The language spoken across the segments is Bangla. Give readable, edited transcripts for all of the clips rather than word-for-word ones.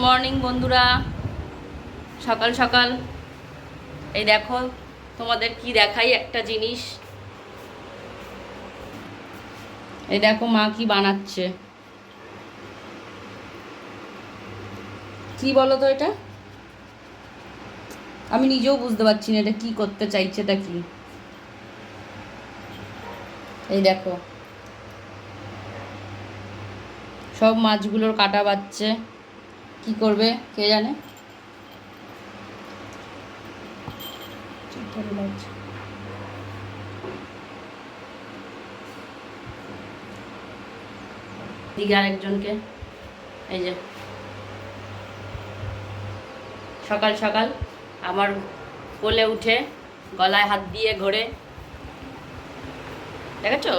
মর্নিং বন্ধুরা, সকাল সকাল এই দেখো তোমাদের কি দেখাই একটা জিনিস। এই দেখো মা কি বানাচ্ছে, কি বলো তো এটা? আমি নিজেও বুঝতে পারছি না এটা কি করতে চাইছে, এটা কি। এই দেখো সব মাছগুলোর কাটা বাচ্ছে, কি করবে কে জানে। দিকে আরেকজনকে, এই যে সকাল সকাল আমার কোলে উঠে গলায় হাত দিয়ে ঘোরে, দেখেছো?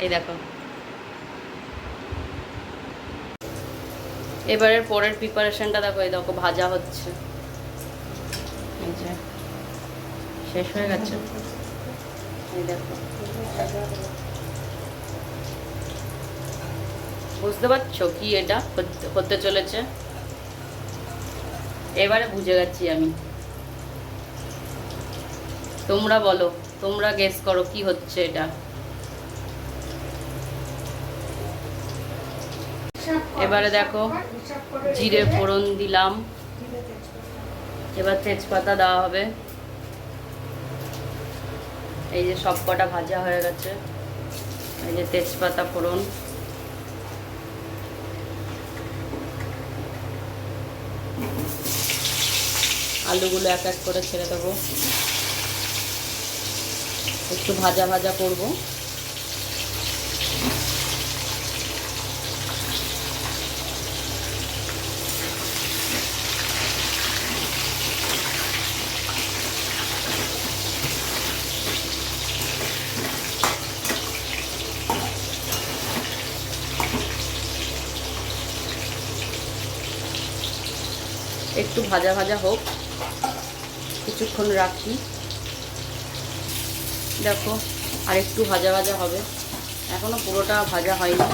এই দেখো এবারের পরের প্রিপারেশনটা দেখো। এই দেখো ভাজা হচ্ছে, এই যে শেষ হয়ে গেছে। এই দেখো বুঝতে পারছো কি এটা হতে চলেছে? এবারে বুঝে গেছি আমি। তোমরা বলো, তোমরা গেস করো কি হচ্ছে এটা। এবারে দেখো জিরে ফোড়ন দিলাম, এবার তেজপাতা দেওয়া হবে। এই যে সব কটা ভাজা হয়ে গেছে, এই যে তেজপাতা ফোড়ন, আলুগুলো এক এক করে ছেড়ে দেবো, একটু ভাজা ভাজা করব। একটু ভাজা ভাজা হোক, কিছুক্ষণ রাখি। দেখো আর একটু ভাজা ভাজা হবে, এখনো পুরোটা ভাজা হয়নি,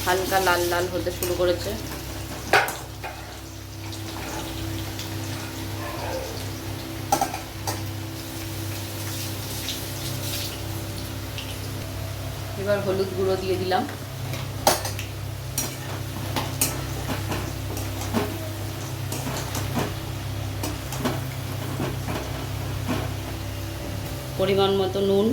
হালকা লাল লাল হতে শুরু করেছে। এবার হলুদ গুঁড়ো দিয়ে দিলাম, পরিমাণ মতো নুন,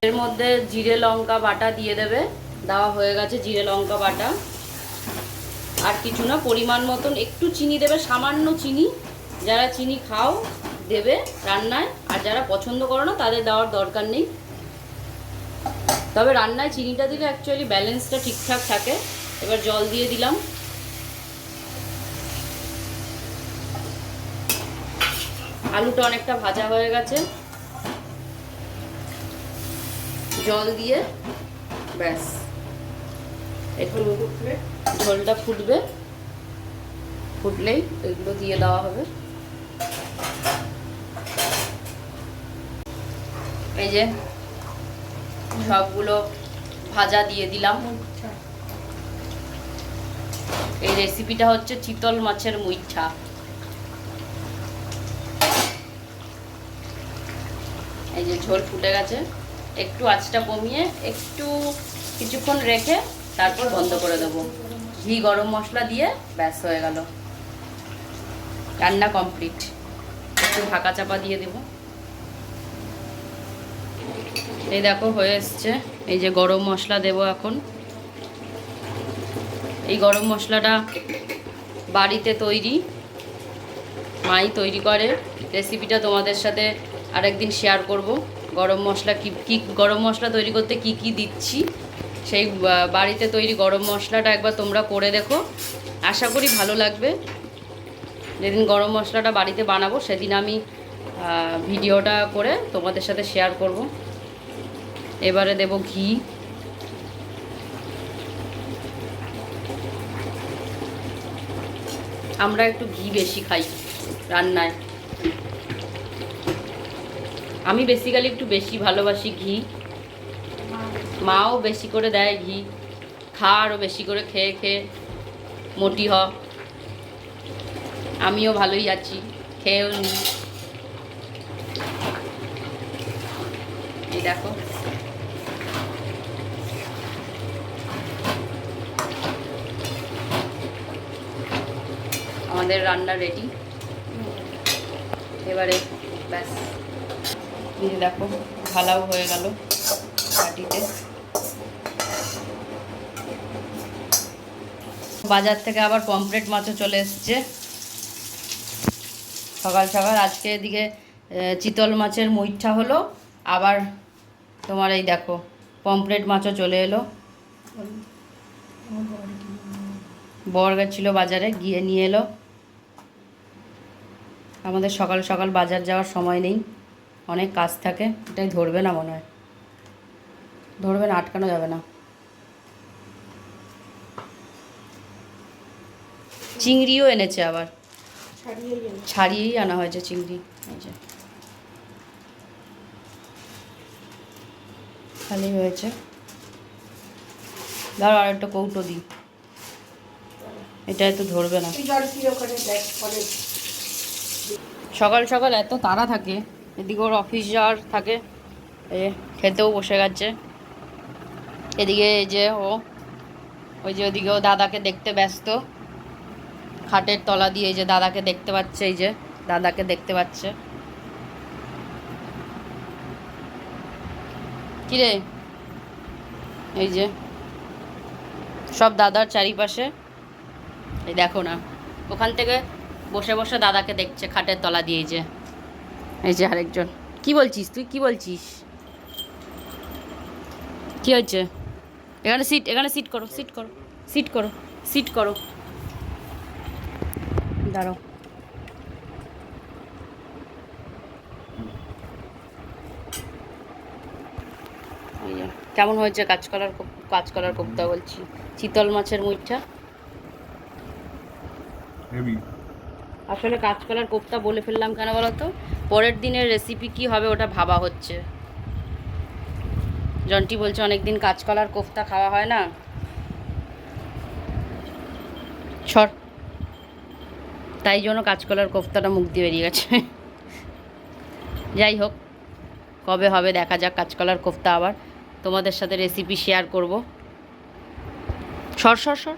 এর মধ্যে জিরে লঙ্কা বাটা দিয়ে দেবে। দেওয়া হয়ে গেছে জিরে লঙ্কা বাটা। আর কিছু না, পরিমাণ মতন একটু চিনি দেবে, সামান্য চিনি। যারা চিনি খাও দেবে রান্নায়, আর যারা পছন্দ করো না তাদের দেওয়ার দরকার নেই। তবে রান্নায় চিনিটা দিলে অ্যাকচুয়ালি ব্যালেন্সটা ঠিকঠাক থাকে। এবার জল দিয়ে দিলাম, আলুটা অনেকটা ভাজা হয়ে গেছে। জল দিয়ে ব্যাস একটু ঝোলটা ফুটবে, ফুটলেই এগুলো দিয়ে দেওয়া হবে। এই যে সবগুলো ভাজা দিয়ে দিলাম। এই রেসিপিটা হচ্ছে চিতল মাছের মুইঠা। এই যে ঝোল ফুটে গেছে, একটু আঁচটা কমিয়ে একটু কিছুক্ষণ রেখে তারপর বন্ধ করে দেবো। ঘি গরম মশলা দিয়ে ব্যাস হয়ে গেল, রান্না কমপ্লিট। একটু ঢাকা চাপা দিয়ে দেব। এই দেখো হয়ে এসছে। এই যে গরম মশলা দেব এখন। এই গরম মশলাটা বাড়িতে তৈরি, মাই তৈরি করে। রেসিপিটা তোমাদের সাথে আরেকদিন শেয়ার করব। গরম মশলা কি গরম মশলা তৈরি করতে কি কি দিচ্ছি, সেই বাড়িতে তৈরি গরম মশলাটা একবার তোমরা করে দেখো, আশা করি ভালো লাগবে। যেদিন গরম মশলাটা বাড়িতে বানাবো সেদিন আমি ভিডিওটা করে তোমাদের সাথে শেয়ার করব। এবারে দেব ঘি। আমরা একটু ঘি বেশি খাই রান্নায়। আমি বেসিক্যালি একটু বেশি ভালোবাসি ঘি, মাও বেশি করে দেয় ঘি, খা আরও বেশি করে খেয়ে খেয়ে মোটি হ। আমিও ভালোই আছি, খেয়েও নি। এই দেখো আমাদের রান্না রেডি। এবারে ব্যাস, এই দেখো ঢালাও হয়ে গেল বাটিতে। বাজার থেকে আবার পমফ্রেট মাছও চলে এসছে সকাল সকাল। আজকে এদিকে চিতল মাছের মুইঠা হলো, আবার তোমার এই দেখো পমফ্রেট মাছও চলে এলো। বর গেছিল বাজারে, গিয়ে নিয়ে এলো। আমাদের সকাল সকাল বাজার যাওয়ার সময় নেই, অনেক কাজ থাকে। এটাই ধরবে না মনে হয়, ধরবে না, আটকানো যাবে না। চিংড়িও এনেছে আবার, ছাড়িয়েই আনা হয়েছে চিংড়ি। এই যে খালি হয়েছে, ধরো আর একটা কৌটো দিই, এটা তো ধরবে না। সকাল সকাল এত তাড়া থাকে, এদিকে ওর অফিস যাওয়ার থাকে, খেতেও বসে গেছে। এদিকে এই যে ওই যে ওদিকে ও দাদাকে দেখতে ব্যস্ত, খাটের তলা দিয়ে এই যে দাদাকে দেখতে পাচ্ছে, এই যে দাদাকে দেখতে পাচ্ছে। কিরে, এই যে সব দাদার চারিপাশে, এই দেখো না, ওখান থেকে বসে বসে দাদাকে দেখছে খাটের তলা দিয়ে। এই যে আরেকজন। কি বলছিস তুই, কি বলছিস? কি হচ্ছে? এখানে সিট, এখানে সিট করো, সিট করো, সিট করো, সিট করো, দাঁড়াও। কেমন হয়েছে কাঁচকলার কোপ্তা বলছি, চিতল মাছের মুইঠা? আসলে কাঁচকলার কোপ্তা বলে ফেললাম কেন বলো তো, পরের দিনের রেসিপি কি হবে ওটা ভাবা হচ্ছে। জন্টি বলছে অনেকদিন কাঁচকলার কোপ্তা খাওয়া হয় না। ছড়, তাই জন্য কাঁচকলার কোপ্তাটা মুখ দিয়ে বেরিয়ে গেছে। যাই হোক, কবে হবে দেখা যাক কাঁচকলার কোপ্তা, আবার তোমাদের সাথে রেসিপি শেয়ার করব। সর সর সর।